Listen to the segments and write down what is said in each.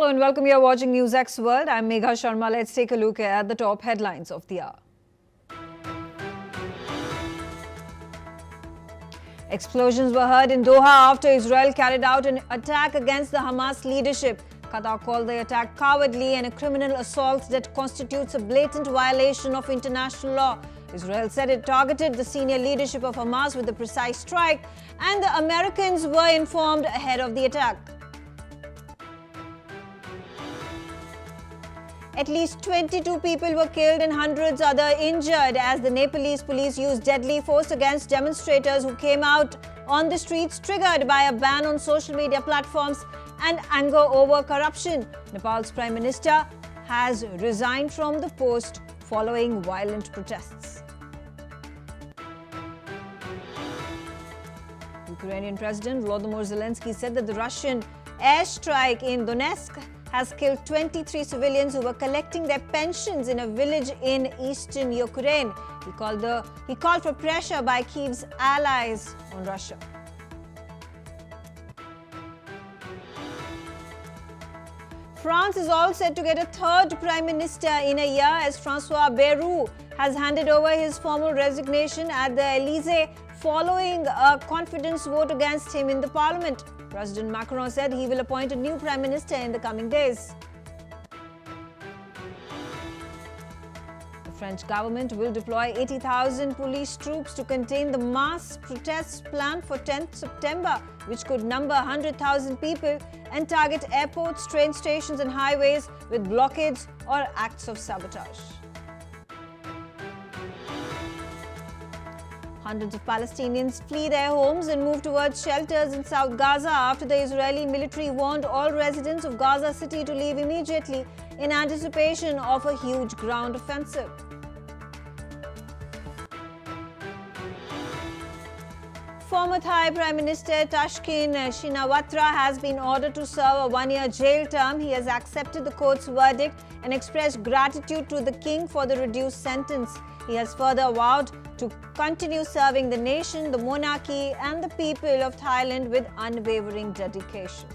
Hello and welcome. You're watching NewsX World. I'm Megha Sharma. Let's take a look at the top headlines of the hour. Explosions were heard in Doha after Israel carried out an attack against the Hamas leadership. Qatar called the attack cowardly and a criminal assault that constitutes a blatant violation of international law. Israel said it targeted the senior leadership of Hamas with a precise strike, and the Americans were informed ahead of the attack. At least 22 people were killed and hundreds other injured as the Nepalese police used deadly force against demonstrators who came out on the streets triggered by a ban on social media platforms and anger over corruption. Nepal's Prime Minister has resigned from the post following violent protests. Ukrainian President Volodymyr Zelensky said that the Russian airstrike in Donetsk has killed 23 civilians who were collecting their pensions in a village in eastern Ukraine. He called for pressure by Kyiv's allies on Russia. France is all set to get a third prime minister in a year as François Bayrou has handed over his formal resignation at the Elysee following a confidence vote against him in the parliament. President Macron said he will appoint a new prime minister in the coming days. The French government will deploy 80,000 police troops to contain the mass protests planned for 10th September, which could number 100,000 people and target airports, train stations and highways with blockades or acts of sabotage. Hundreds of Palestinians flee their homes and move towards shelters in South Gaza after the Israeli military warned all residents of Gaza City to leave immediately in anticipation of a huge ground offensive. Former Thai Prime Minister Thaksin Shinawatra has been ordered to serve a one-year jail term. He has accepted the court's verdict and expressed gratitude to the king for the reduced sentence. He has further vowed to continue serving the nation, the monarchy and the people of Thailand with unwavering dedication.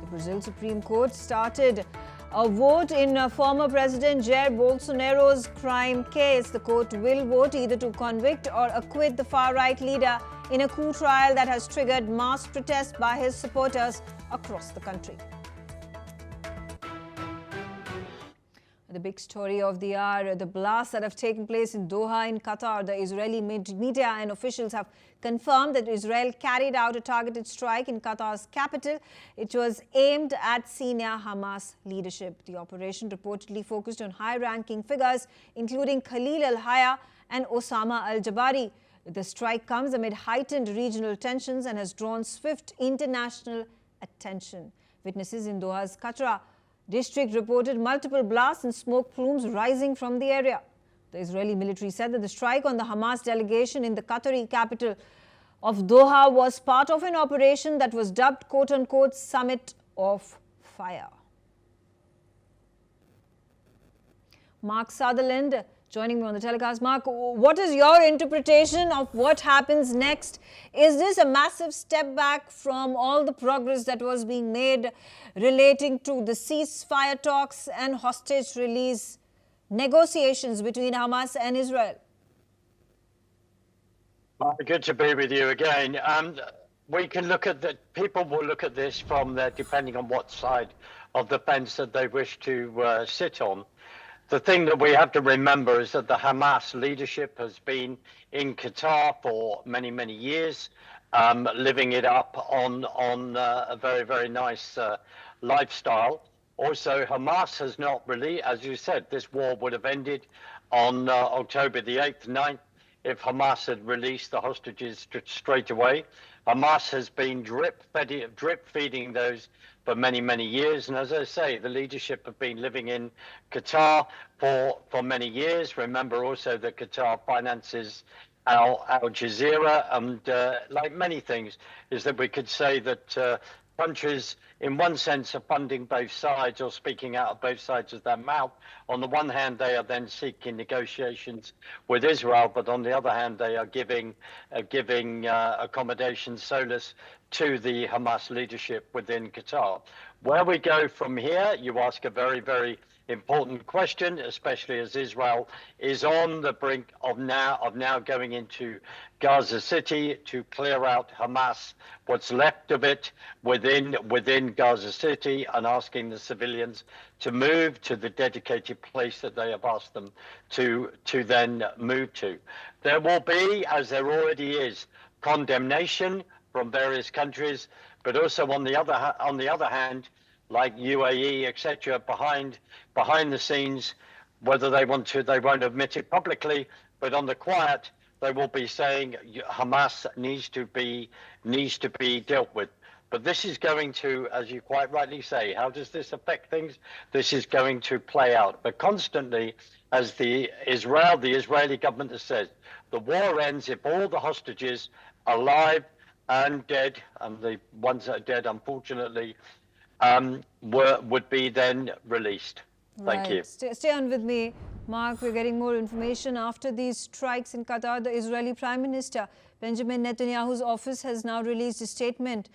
The Brazil Supreme Court started a vote in former President Jair Bolsonaro's crime case. The court will vote either to convict or acquit the far-right leader in a coup trial that has triggered mass protests by his supporters across the country. The big story of the hour, the blasts that have taken place in Doha in Qatar. The Israeli media and officials have confirmed that Israel carried out a targeted strike in Qatar's capital. It was aimed at senior Hamas leadership. The operation reportedly focused on high-ranking figures, including Khalil al-Hayya and Osama al-Jabari. The strike comes amid heightened regional tensions and has drawn swift international attention. Witnesses in Doha's Qatar district reported multiple blasts and smoke plumes rising from the area. The Israeli military said that the strike on the Hamas delegation in the Qatari capital of Doha was part of an operation that was dubbed quote-unquote Summit of Fire. Mark Sutherland joining me on the telecast. Mark, what is your interpretation of what happens next? Is this a massive step back from all the progress that was being made relating to the ceasefire talks and hostage release negotiations between Hamas and Israel? Good to be with you again. We can look at that. People will look at this from depending on what side of the fence that they wish to sit on. The thing that we have to remember is that the Hamas leadership has been in Qatar for many, many years, living it up on a very, very nice lifestyle. Also, Hamas has not really, as you said, this war would have ended on October the 8th, 9th, if Hamas had released the hostages straight away. Hamas has been drip feeding those for many, many years. And as I say, the leadership have been living in Qatar for many years. Remember also that Qatar finances Al Jazeera, and like many things, is that we could say that countries, in one sense, are funding both sides or speaking out of both sides of their mouth. On the one hand, they are then seeking negotiations with Israel, but on the other hand, they are giving accommodation, solace to the Hamas leadership within Qatar. Where we go from here, you ask a very, very important question, especially as Israel is on the brink of now going into Gaza City to clear out Hamas, what's left of it within Gaza City, and asking the civilians to move to the dedicated place that they have asked them to then move to. There will be, as there already is, condemnation from various countries, but also on the other hand, like UAE, etc., behind the scenes, whether they want to, they won't admit it publicly, but on the quiet, they will be saying Hamas needs to be dealt with. But this is going to, as you quite rightly say, how does this affect things? This is going to play out. But constantly, as the Israeli government has said, the war ends if all the hostages, alive and dead, and the ones that are dead, unfortunately, would be then released. Thank you. Stay on with me, Mark. We're getting more information. After these strikes in Qatar, the Israeli Prime Minister Benjamin Netanyahu's office has now released a statement.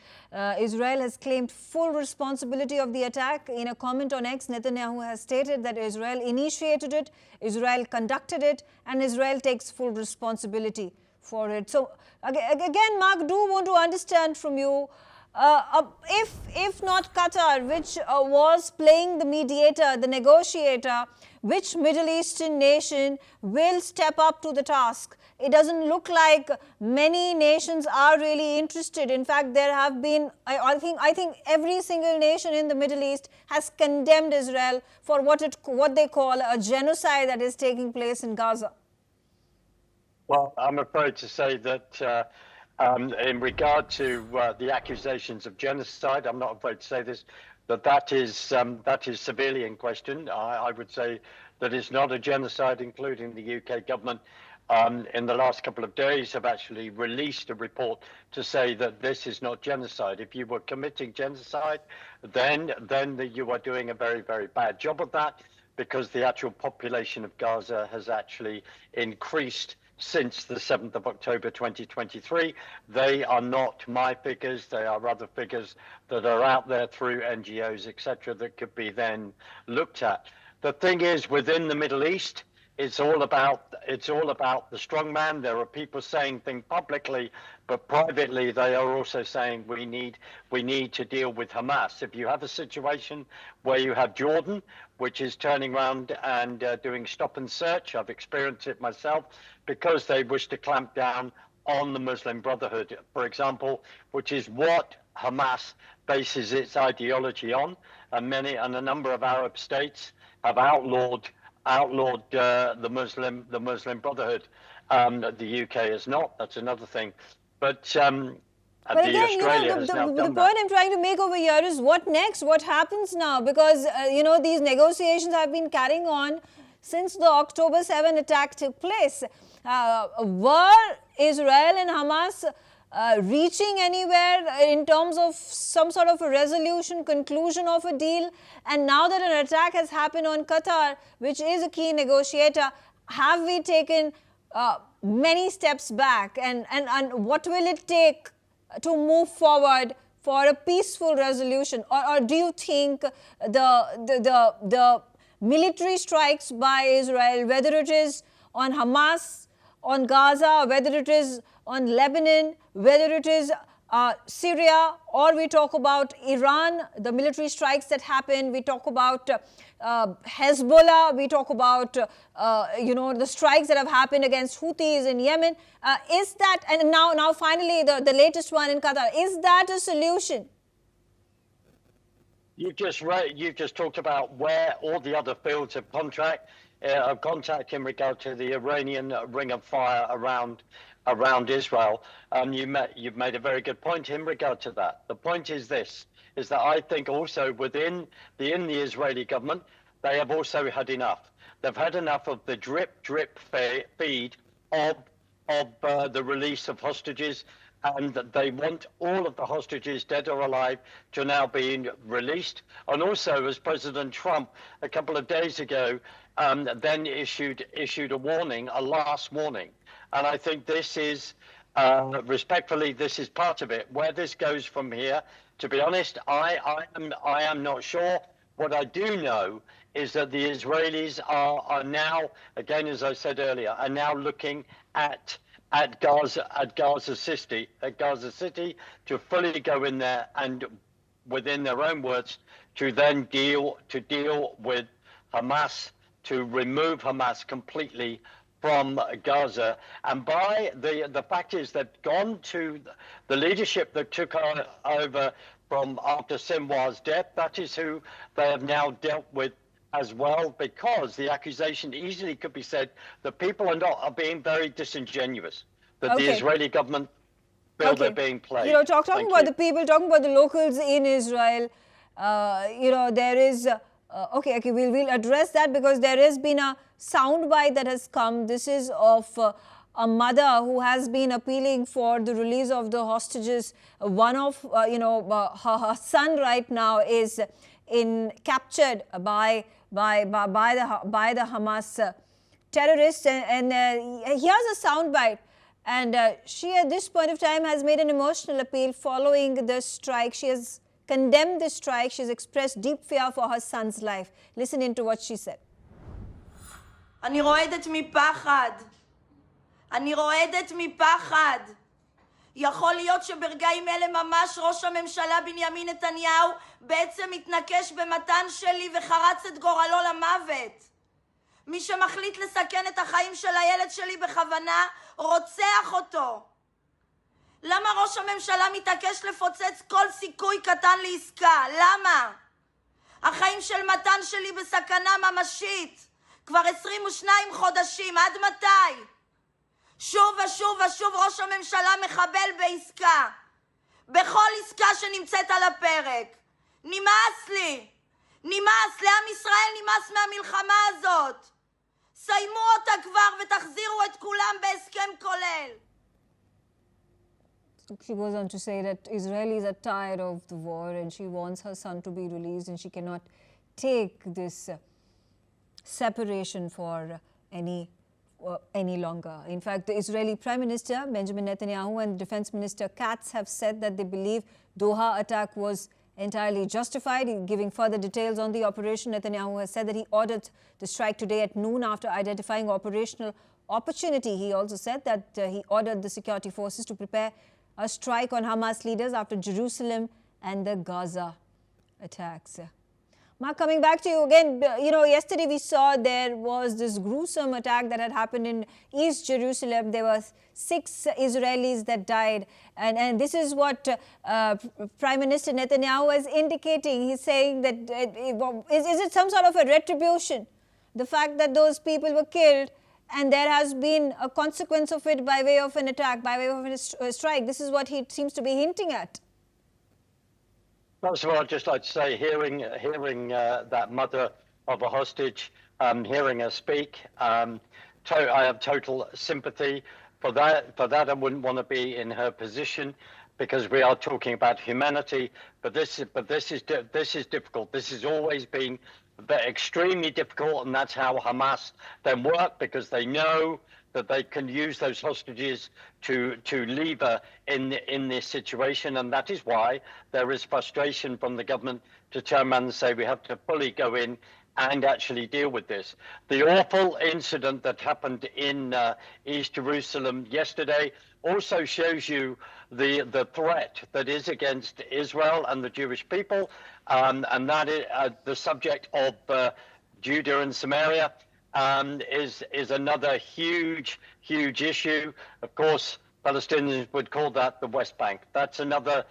Israel has claimed full responsibility of the attack. In a comment on X, Netanyahu has stated that Israel initiated it, Israel conducted it, and Israel takes full responsibility for it. So again, Mark, do want to understand from you, if not Qatar, which was playing the mediator, the negotiator, which Middle Eastern nation will step up to the task? It doesn't look like many nations are really interested. In fact, there have been, I think every single nation in the Middle East has condemned Israel for what they call a genocide that is taking place in Gaza. Well, I'm afraid to say that in regard to the accusations of genocide, I'm not afraid to say this, that is severely in question. I would say that it's not a genocide, including the UK government. In the last couple of days have actually released a report to say that this is not genocide. If you were committing genocide, then you are doing a very, very bad job of that, because the actual population of Gaza has actually increased since the 7th of October 2023. They are not my figures, they are other figures that are out there through NGOs, etc., that could be then looked at. The thing is, within the Middle East, it's all about the strong man. There are people saying things publicly, but privately they are also saying we need to deal with Hamas. If you have a situation where you have Jordan, which is turning around and doing stop and search, I've experienced it myself, because they wish to clamp down on the Muslim Brotherhood, for example, which is what Hamas bases its ideology on, and a number of Arab states have outlawed the Muslim Brotherhood. The UK is not. That's another thing. But again, the point I'm trying to make over here is what next? What happens now? Because these negotiations have been carrying on since the October 7 attack took place. Were Israel and Hamas reaching anywhere in terms of some sort of a resolution, conclusion of a deal? And now that an attack has happened on Qatar, which is a key negotiator, have we taken many steps back? And what will it take to move forward for a peaceful resolution? Or do you think the military strikes by Israel, whether it is on Hamas, on Gaza, whether it is on Lebanon, whether it is Syria, or we talk about Iran, the military strikes that happen, we talk about Hezbollah, we talk about the strikes that have happened against Houthis in Yemen. Is that, and now finally the latest one in Qatar, is that a solution? You've just talked about where all the other fields of contact in regard to the Iranian ring of fire around Israel. You've made a very good point in regard to that. The point is this, is that I think also within the Israeli government, they have also had enough. They've had enough of the drip feed of the release of hostages. and they want all of the hostages, dead or alive, to now be released. And also, as President Trump a couple of days ago then issued a warning, a last warning. And I think this is, respectfully, this is part of it. Where this goes from here, to be honest, I am not sure. What I do know is that the Israelis are now, again, as I said earlier, are now looking at Gaza City to fully go in there and, within their own words, to then deal with Hamas, to remove Hamas completely from Gaza. And by the fact is they've gone to the leadership that took over from after Sinwar's death. That is who they have now dealt with as well, because the accusation easily could be said that people are being very disingenuous, that the Israeli government feel they're being played. You know, talking about the people, talking about the locals in Israel, you know, there is, okay, we'll address that, because there has been a soundbite that has come. This is of a mother who has been appealing for the release of the hostages. One of, you know, her son right now is captured by the Hamas terrorists, and here's a soundbite. And she, at this point of time, has made an emotional appeal following the strike. She has condemned the strike. She has expressed deep fear for her son's life. Listen into what she said. אני רועדת מפחד. אני רועדת מפחד. יכול להיות שברגעים אלה ממש ראש הממשלה בנימין נתניהו בעצם מתנקש במתן שלי וחרץ את גורלו למוות. מי שמחליט לסכן את החיים של הילד שלי בכוונה רוצח אותו. למה ראש הממשלה מתעקש לפוצץ כל סיכוי קטן לעסקה? למה? החיים של מתן שלי בסכנה ממשית. כבר 22 חודשים, עד מתי? שוב ושוב ושוב ראש הממשלה מחבל בעסקה. בכל עסקה שנמצאת על הפרק. נמאס לי. נמאס, לעם ישראל נמאס מהמלחמה הזאת. סיימו אותה כבר ותחזירו את כולם בהסכם כולל. She goes on to say that Israelis are tired of the war and she wants her son to be released, and she cannot take this separation for any longer. In fact, the Israeli Prime Minister Benjamin Netanyahu and Defense Minister Katz have said that they believe Doha attack was entirely justified. Giving further details on the operation, Netanyahu has said that he ordered the strike today at noon after identifying operational opportunity. He also said that he ordered the security forces to prepare a strike on Hamas leaders after Jerusalem and the Gaza attacks. Mark, coming back to you again, you know, yesterday we saw there was this gruesome attack that had happened in East Jerusalem. There were 6 Israelis that died. And this is what Prime Minister Netanyahu is indicating. He's saying that, is it some sort of a retribution? The fact that those people were killed and there has been a consequence of it by way of an attack, by way of a strike. This is what he seems to be hinting at. First of all, I'd just like to say, hearing that mother of a hostage, hearing her speak, I have total sympathy for that. I wouldn't want to be in her position, because we are talking about humanity. But this is difficult. This has always been extremely difficult, and that's how Hamas then work, because they know that they can use those hostages to lever in this situation. And that is why there is frustration from the government to turn around and say we have to fully go in and actually deal with this. The awful incident that happened in East Jerusalem yesterday also shows you the threat that is against Israel and the Jewish people, and that is the subject of Judah and Samaria. Is another huge issue. Of course, Palestinians would call that the West Bank. That's another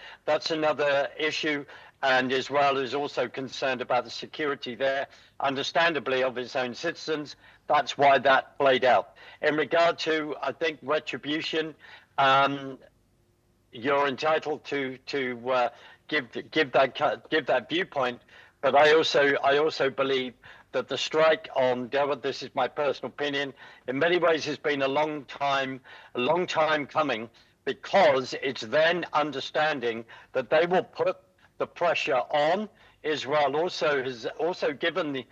issue, and Israel is also concerned about the security there, understandably, of its own citizens. That's why that played out. In regard to, I think, retribution, you're entitled to give that viewpoint, but I also believe that the strike on Doha, this is my personal opinion, in many ways has been a long time coming, because it's then understanding that they will put the pressure on. Israel has also given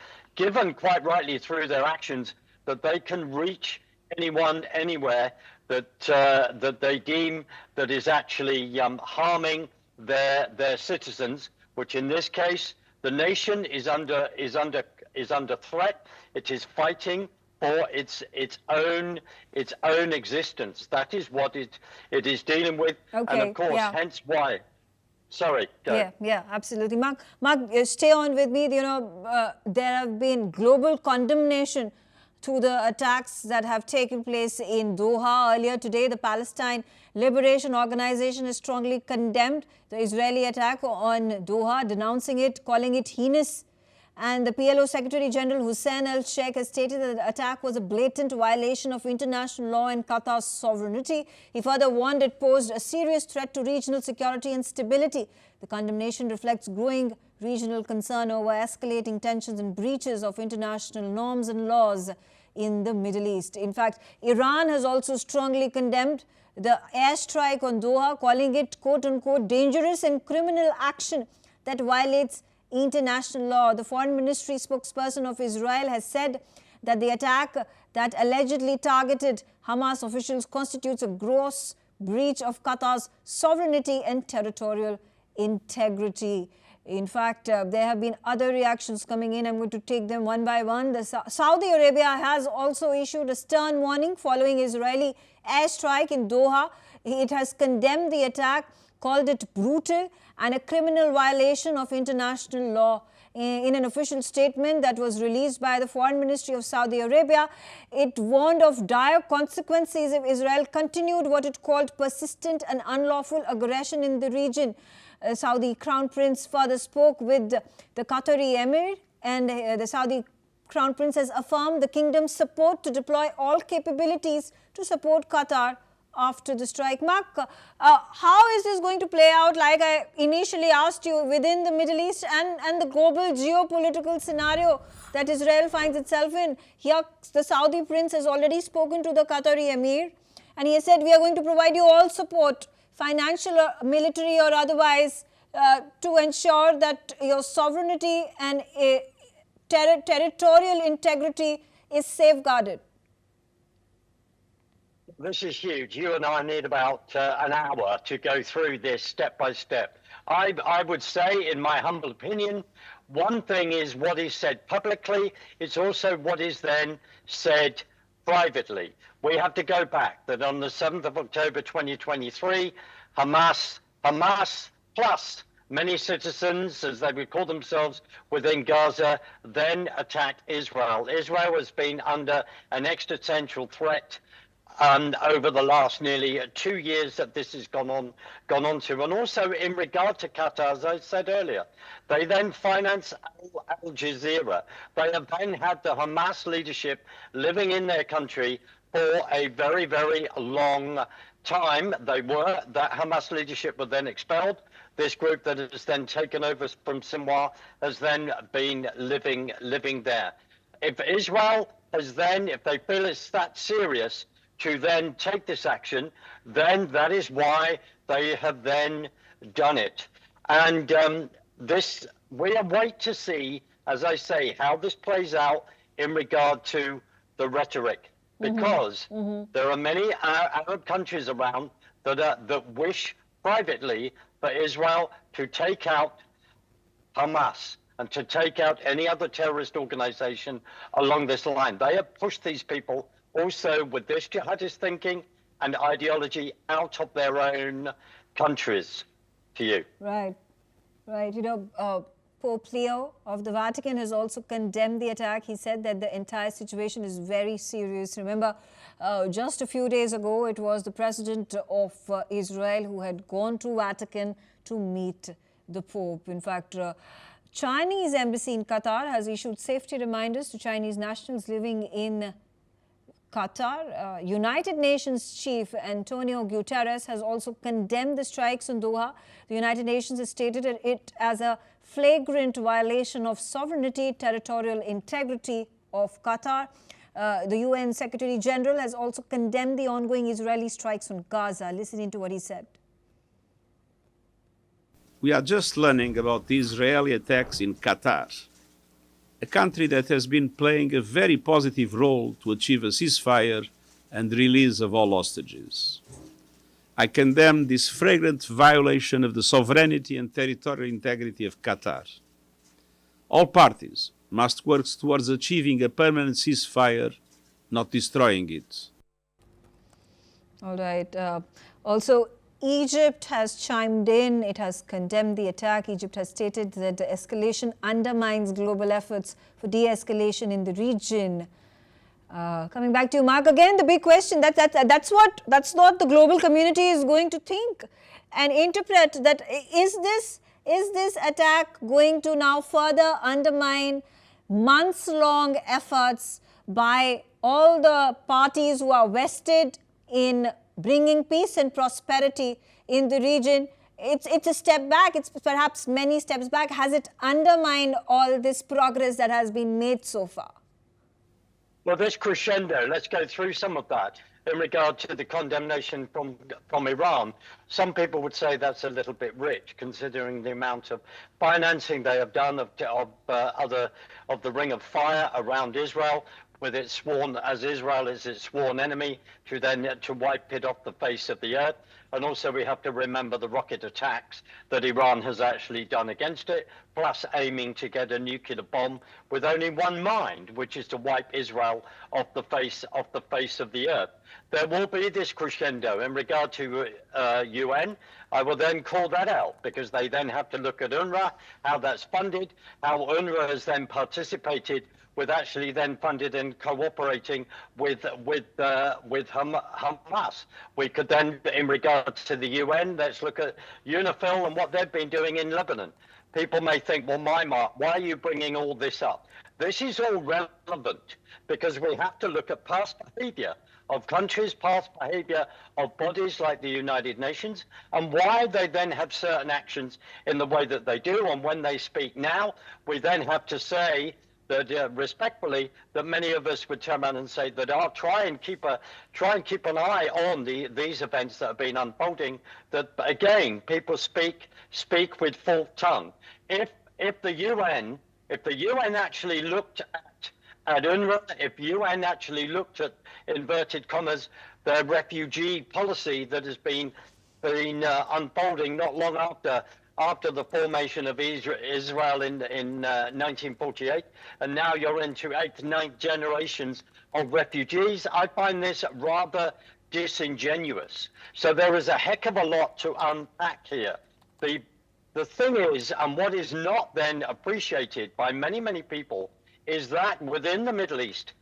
quite rightly through their actions that they can reach anyone, anywhere that they deem that is actually harming their citizens, which in this case the nation is under threat. It is fighting for its own existence. That is what it is dealing with, okay, and of course, hence why. Sorry. Yeah, absolutely. Mark, stay on with me. There have been global condemnation to the attacks that have taken place in Doha. Earlier today, the Palestine Liberation Organization has strongly condemned the Israeli attack on Doha, denouncing it, calling it heinous. And the PLO Secretary General Hussein al-Sheikh has stated that the attack was a blatant violation of international law and Qatar's sovereignty. He further warned it posed a serious threat to regional security and stability. The condemnation reflects growing regional concern over escalating tensions and breaches of international norms and laws in the Middle East. In fact, Iran has also strongly condemned the airstrike on Doha, calling it, quote-unquote, dangerous and criminal action that violates international law. The Foreign Ministry spokesperson of Israel has said that the attack that allegedly targeted Hamas officials constitutes a gross breach of Qatar's sovereignty and territorial integrity. In fact, there have been other reactions coming in. I'm going to take them one by one. Saudi Arabia has also issued a stern warning following Israeli airstrike in Doha. It has condemned the attack, called it brutal and a criminal violation of international law. In an official statement that was released by the Foreign Ministry of Saudi Arabia, it warned of dire consequences if Israel continued what it called persistent and unlawful aggression in the region. Saudi Crown Prince further spoke with the Qatari Emir, and the Saudi Crown Prince has affirmed the kingdom's support to deploy all capabilities to support Qatar after the strike. Mark, how is this going to play out, like I initially asked you, within the Middle East and the global geopolitical scenario that Israel finds itself in? Here, the Saudi prince has already spoken to the Qatari Emir, and he has said, we are going to provide you all support, financial or military or otherwise, to ensure that your sovereignty and territorial integrity is safeguarded. This is huge. You and I need about an hour to go through this step by step. I would say, in my humble opinion, one thing is what is said publicly. It's also what is then said privately. We have to go back that on the 7th of October 2023, Hamas plus many citizens, as they would call themselves, within Gaza, then attacked Israel. Israel has been under an existential threat over the last nearly 2 years that this has gone on to. And also in regard to Qatar, as I said earlier, they then finance Al Jazeera. They have then had the Hamas leadership living in their country for a very, very long time. That Hamas leadership were then expelled. This group that has then taken over from Sinwar has then been living there. If Israel has then, if they feel it's that serious to then take this action, then that is why they have then done it. And we await to see, as I say, how this plays out in regard to the rhetoric, because there are many Arab countries around that wish privately for Israel to take out Hamas and to take out any other terrorist organization along this line. They have pushed these people also with this jihadist thinking and ideology out of their own countries. To you. Right. Pope Leo of the Vatican has also condemned the attack. He said that the entire situation is very serious. Remember, just a few days ago, it was the president of Israel who had gone to Vatican to meet the Pope. In fact, Chinese embassy in Qatar has issued safety reminders to Chinese nationals living in Qatar. United Nations Chief Antonio Guterres has also condemned the strikes in Doha. The United Nations has stated it as a flagrant violation of sovereignty, territorial integrity of Qatar. The UN Secretary General has also condemned the ongoing Israeli strikes on Gaza. Listen into what he said. We are just learning about the Israeli attacks in Qatar, a country that has been playing a very positive role to achieve a ceasefire and release of all hostages. I condemn this flagrant violation of the sovereignty and territorial integrity of Qatar. All parties must work towards achieving a permanent ceasefire, not destroying it. All right. Also, Egypt has chimed in. It has condemned the attack. Egypt has stated that the escalation undermines global efforts for de-escalation in the region. Coming back to you, Mark, again, the big question, that's what the global community is going to think and interpret, that is this attack going to now further undermine months-long efforts by all the parties who are vested in bringing peace and prosperity in the region? It's a step back. It's perhaps many steps back. Has it undermined all this progress that has been made so far? Well, this crescendo, let's go through some of that. In regard to the condemnation from Iran, some people would say that's a little bit rich, considering the amount of financing they have done of the Ring of Fire around Israel, with its sworn, as Israel is its sworn enemy, to wipe it off the face of the earth. And also we have to remember the rocket attacks that Iran has actually done against it, plus aiming to get a nuclear bomb with only one mind, which is to wipe Israel off the face of the earth. There will be this crescendo in regard to UN. I will then call that out, because they then have to look at UNRWA, how that's funded, how UNRWA has then participated with actually then funded and cooperating with Hamas. We could then, in regards to the UN, let's look at UNIFIL and what they've been doing in Lebanon. People may think, well, Mark, why are you bringing all this up? This is all relevant because we have to look at past behavior of countries, past behavior of bodies like the United Nations, and why they then have certain actions in the way that they do. And when they speak now, we then have to say that respectfully, that many of us would turn around and say that I'll try and keep an eye on these events that have been unfolding. That again, people speak with full tongue. If the UN actually looked at UNRWA, if UN actually looked at, inverted commas, the refugee policy that has been unfolding not long after the formation of Israel in 1948, and now you're into 8th, 9th generations of refugees, I find this rather disingenuous. So there is a heck of a lot to unpack here. The thing is, and what is not then appreciated by many, many people, is that within the Middle East,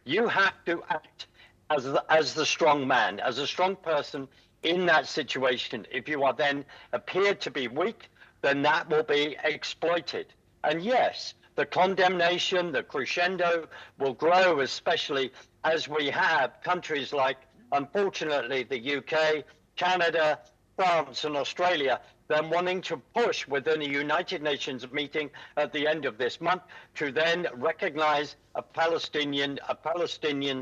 you have to act as the strong man, as a strong person in that situation. If you are then appeared to be weak, then that will be exploited. And yes, the condemnation, the crescendo will grow, especially as we have countries like, unfortunately, the UK, Canada, France and Australia, then wanting to push within a United Nations meeting at the end of this month to then recognize a Palestinian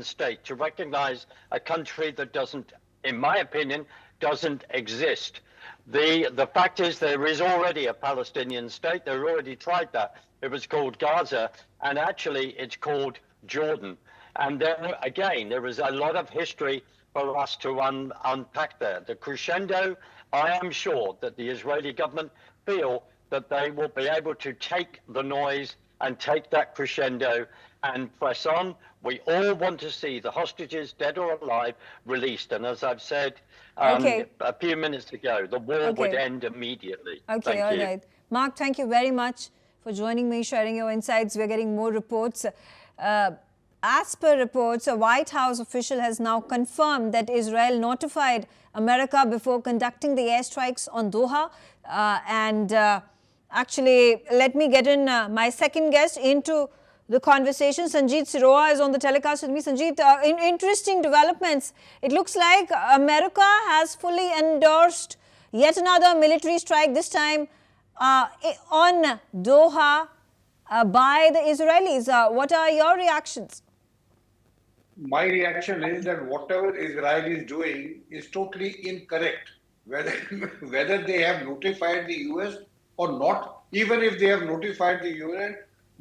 state, to recognize a country that doesn't, in my opinion, doesn't exist. The fact is there is already a Palestinian state. They've already tried that. It was called Gaza, and actually it's called Jordan. And there, again, there is a lot of history for us to unpack there. The crescendo, I am sure that the Israeli government feel that they will be able to take the noise and take that crescendo and press on. We all want to see the hostages, dead or alive, released. And as I've said a few minutes ago, the war would end immediately. Okay, all right. Mark, thank you very much for joining me, sharing your insights. We're getting more reports. As per reports, a White House official has now confirmed that Israel notified America before conducting the airstrikes on Doha. Actually, let me get in my second guest into the conversation. Sanjeet Siroha is on the telecast with me. Sanjeet, interesting developments. It looks like America has fully endorsed yet another military strike, this time on Doha by the Israelis. What are your reactions? My reaction is that whatever Israel is doing is totally incorrect. Whether whether they have notified the US or not, even if they have notified the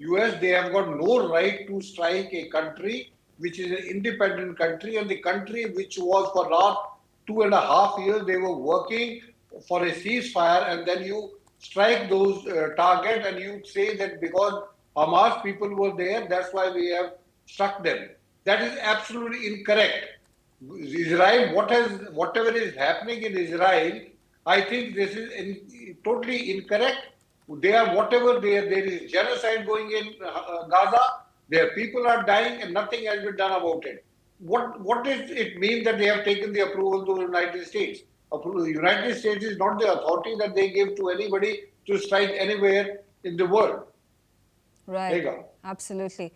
US, they have got no right to strike a country which is an independent country, and the country which was for last 2.5 years they were working for a ceasefire, and then you strike those target and you say that because Hamas people were there, that's why we have struck them. That is absolutely incorrect. Israel, whatever is happening in Israel, I think this is totally incorrect. They are there is genocide going in Gaza. Their people are dying, and nothing has been done about it. What does it mean that they have taken the approval to the United States? The United States is not the authority that they give to anybody to strike anywhere in the world. Right. There you go. Absolutely.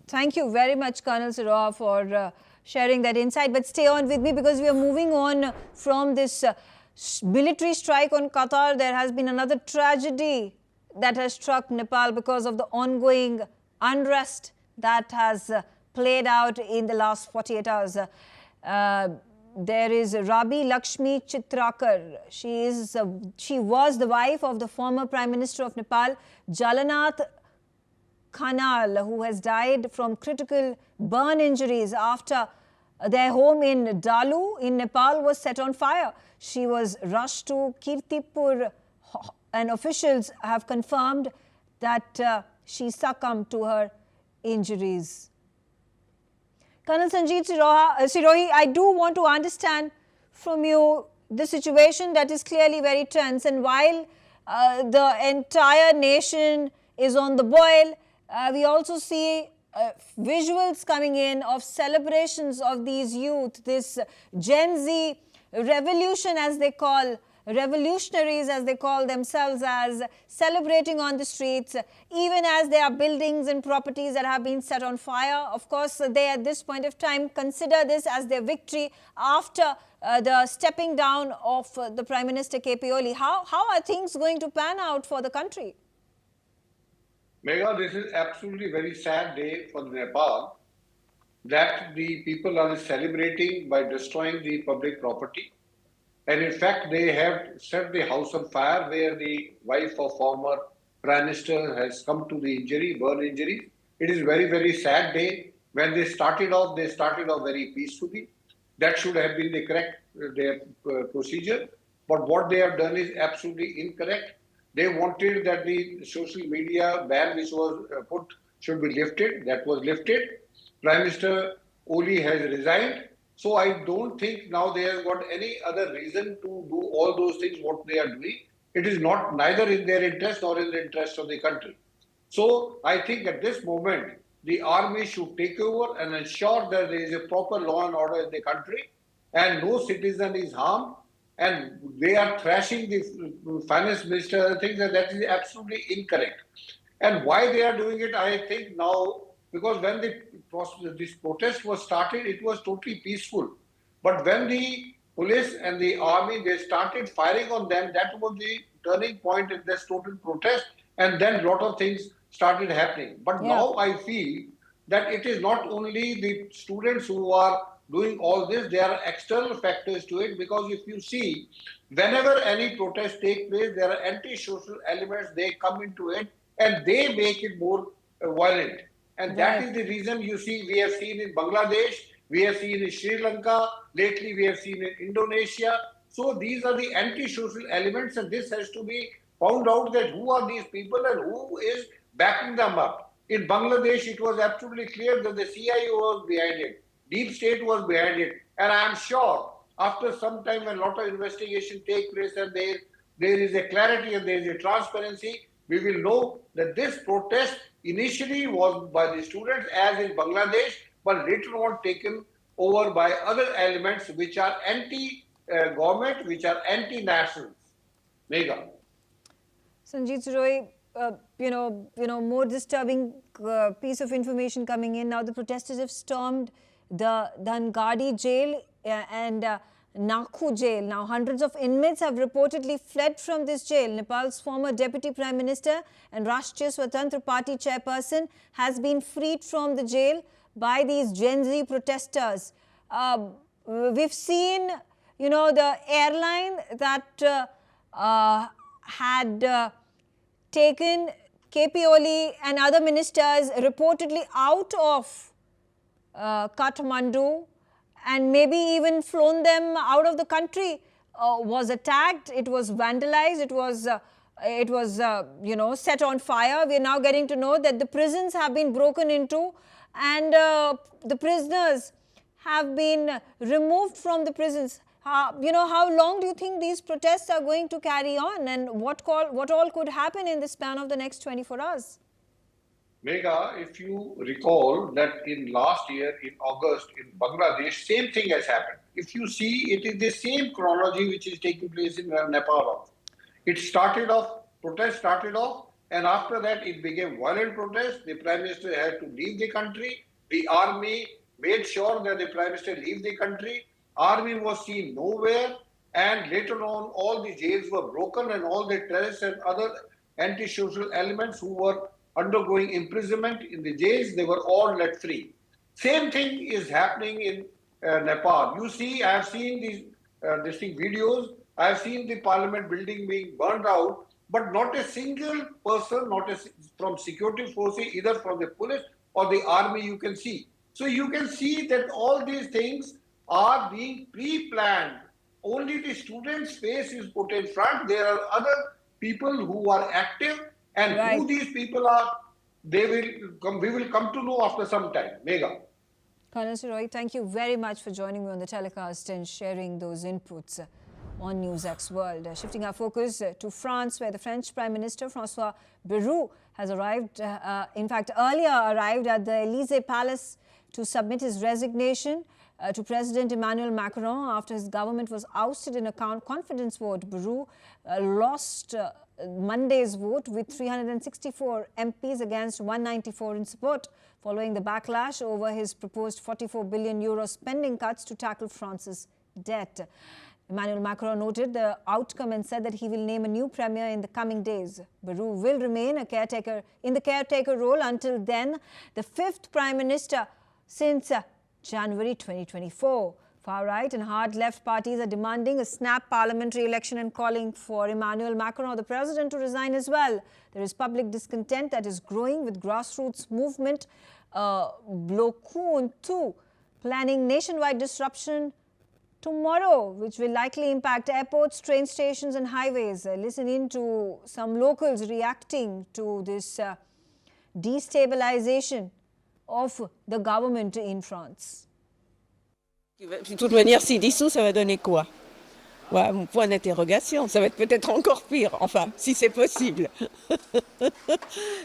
Thank you very much, Colonel Siroha, for sharing that insight. But stay on with me, because we are moving on from this military strike on Qatar. There has been another tragedy that has struck Nepal because of the ongoing unrest that has played out in the last 48 hours. There is Rabi Lakshmi Chitrakar. She was the wife of the former Prime Minister of Nepal, Jalanath Khanal, who has died from critical burn injuries after their home in Dalu in Nepal was set on fire. She was rushed to Kirtipur, and officials have confirmed that she succumbed to her injuries. Colonel Sanjeev Sirohi, I do want to understand from you the situation that is clearly very tense, and while the entire nation is on the boil, we also see visuals coming in of celebrations of these youth, this Gen Z revolution as they call, revolutionaries as they call themselves, as celebrating on the streets, even as there are buildings and properties that have been set on fire. Of course, they at this point of time consider this as their victory after the stepping down of the Prime Minister KP Oli. How are things going to pan out for the country? Megha, this is absolutely very sad day for Nepal, that the people are celebrating by destroying the public property. And in fact, they have set the house on fire, where the wife of former Prime Minister has come to the burn injury. It is very, very sad day. When they started off very peacefully. That should have been the correct procedure. But what they have done is absolutely incorrect. They wanted that the social media ban which was put should be lifted. That was lifted. Prime Minister Oli has resigned. So I don't think now they have got any other reason to do all those things what they are doing. It is not neither in their interest nor in the interest of the country. So I think at this moment, the army should take over and ensure that there is a proper law and order in the country and no citizen is harmed. And they are thrashing the finance minister, things that is absolutely incorrect. And why they are doing it, I think now, because when this protest was started, it was totally peaceful. But when the police and the army, they started firing on them, that was the turning point in this total protest. And then a lot of things started happening. But now I feel that it is not only the students who are doing all this, there are external factors to it, because if you see, whenever any protest takes place, there are anti-social elements, they come into it and they make it more violent. And that is the reason you see, we have seen in Bangladesh, we have seen in Sri Lanka, lately we have seen in Indonesia. So these are the anti-social elements, and this has to be found out that who are these people and who is backing them up. In Bangladesh, it was absolutely clear that the CIA was behind it. Deep State was behind it. And I am sure after some time when a lot of investigation take place and there is a clarity and there is a transparency, we will know that this protest initially was by the students as in Bangladesh, but later on taken over by other elements which are anti-government, which are anti-nationals. Megha. Sanjeev Sirohi, more disturbing piece of information coming in. Now the protesters have stormed the Dhangadi jail and Nakhu jail. Now hundreds of inmates have reportedly fled from this jail. Nepal's former Deputy Prime Minister and Rashtriya Swatantra Party chairperson has been freed from the jail by these Gen Z protesters. We've seen, the airline that had taken KP Oli and other ministers reportedly out of Kathmandu and maybe even flown them out of the country was attacked. It was vandalized. It was set on fire. We are now getting to know that the prisons have been broken into and the prisoners have been removed from the prisons. How long do you think these protests are going to carry on, and what all could happen in the span of the next 24 hours? Megha, if you recall that in last year in August in Bangladesh, same thing has happened. If you see, it is the same chronology which is taking place in Nepal. Protest started off, and after that it became violent protest. The Prime Minister had to leave the country. The army made sure that the Prime Minister leave the country. Army was seen nowhere, and later on all the jails were broken and all the terrorists and other anti-social elements who were undergoing imprisonment in the jails, they were all let free. Same thing is happening in Nepal. You see, I have seen these videos, I have seen the parliament building being burned out, but not a single person, from security forces, either from the police or the army you can see. So you can see that all these things are being pre-planned. Only the students' face is put in front. There are other people who are active, and who these people are, we will come to know after some time. Megha. Colonel Roy, thank you very much for joining me on the telecast and sharing those inputs on NewsX World. Shifting our focus to France, where the French Prime Minister François Bayrou has arrived, in fact earlier arrived at the Elysee Palace to submit his resignation to President Emmanuel Macron after his government was ousted in a confidence vote. Bayrou lost Monday's vote with 364 MPs against 194 in support, following the backlash over his proposed 44 billion euro spending cuts to tackle France's debt. Emmanuel Macron noted the outcome and said that he will name a new premier in the coming days. Bayrou will remain in the caretaker role until then, the fifth prime minister since January 2024. Far-right and hard-left parties are demanding a snap parliamentary election and calling for Emmanuel Macron, the president, to resign as well. There is public discontent that is growing, with grassroots movement Bloc Two planning nationwide disruption tomorrow, which will likely impact airports, train stations and highways. Listen in to some locals reacting to this destabilization of the government in France. De toute manière, s'il dissout, ça va donner quoi? Ouais, mon point d'interrogation, ça va être peut-être encore pire, enfin, si c'est possible.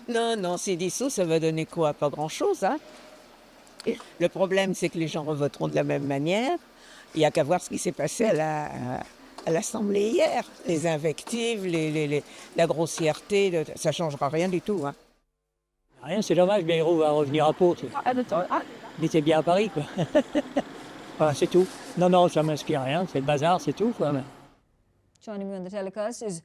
Non, s'il dissout, ça va donner quoi? Pas grand-chose, hein. Le problème, c'est que les gens revoteront de la même manière. Il n'y a qu'à voir ce qui s'est passé à l'Assemblée hier. Les invectives, la grossièreté, ça ne changera rien du tout, hein. Rien, c'est dommage, Bayrou va revenir à Pau. Il était bien à Paris, quoi. Voilà, c'est tout. Non, ça m'inspire rien, c'est le bazar, c'est tout, quoi. Joining me on the telecast is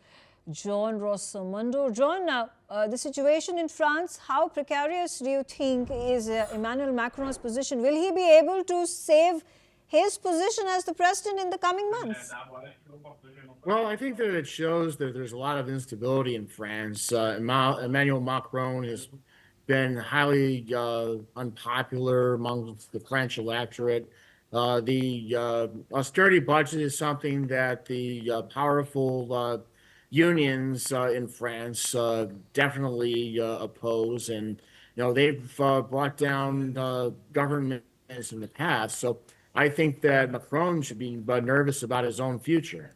John Rossomondo. John, the situation in France, how precarious do you think is Emmanuel Macron's position? Will he be able to save his position as the president in the coming months? Well, I think that it shows that there's a lot of instability in France. Emmanuel Macron has been highly unpopular among the French electorate. The austerity budget is something that the powerful unions in France definitely oppose, and they've brought down governments in the past. So I think that Macron should be nervous about his own future.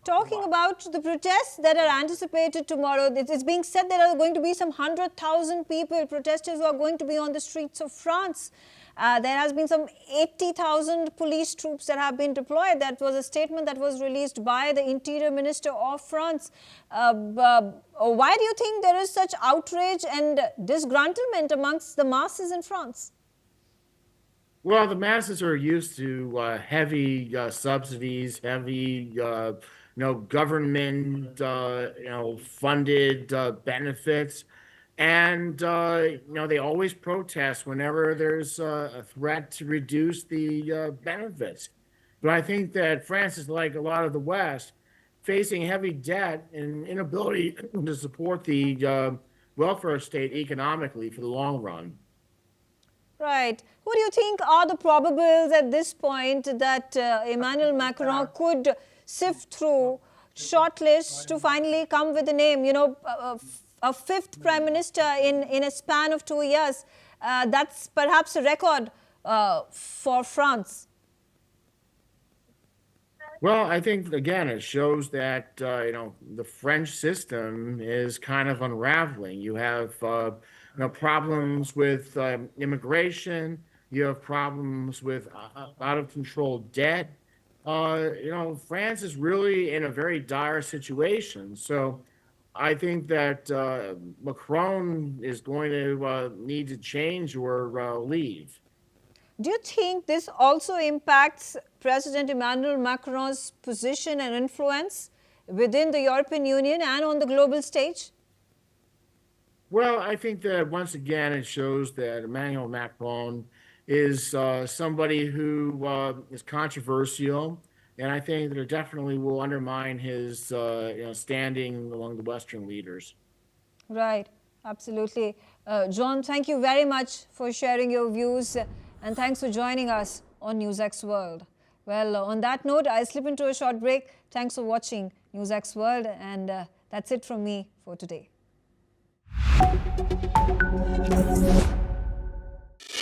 Talking about the protests that are anticipated tomorrow, it's being said there are going to be some 100,000 people, protesters who are going to be on the streets of France. There has been some 80,000 police troops that have been deployed. That was a statement that was released by the Interior Minister of France. Why do you think there is such outrage and disgruntlement amongst the masses in France? Well, the masses are used to heavy subsidies, heavy government funded benefits. And, they always protest whenever there's a threat to reduce the benefits. But I think that France is like a lot of the West, facing heavy debt and inability to support the welfare state economically for the long run. Right. Who do you think are the probables at this point that Emmanuel Macron could sift through, shortlist to finally come with a name? A fifth prime minister in a span of 2 years. That's perhaps a record for France. Well, I think, again, it shows that, the French system is kind of unraveling. You have problems with immigration. You have problems with out-of-control debt. France is really in a very dire situation. So I think that Macron is going to need to change or leave. Do you think this also impacts President Emmanuel Macron's position and influence within the European Union and on the global stage? Well, I think that once again it shows that Emmanuel Macron is somebody who is controversial, and I think that it definitely will undermine his standing among the Western leaders. Right, absolutely. John, thank you very much for sharing your views, and thanks for joining us on NewsX World. Well, on that note, I slip into a short break. Thanks for watching NewsX World, and that's it from me for today.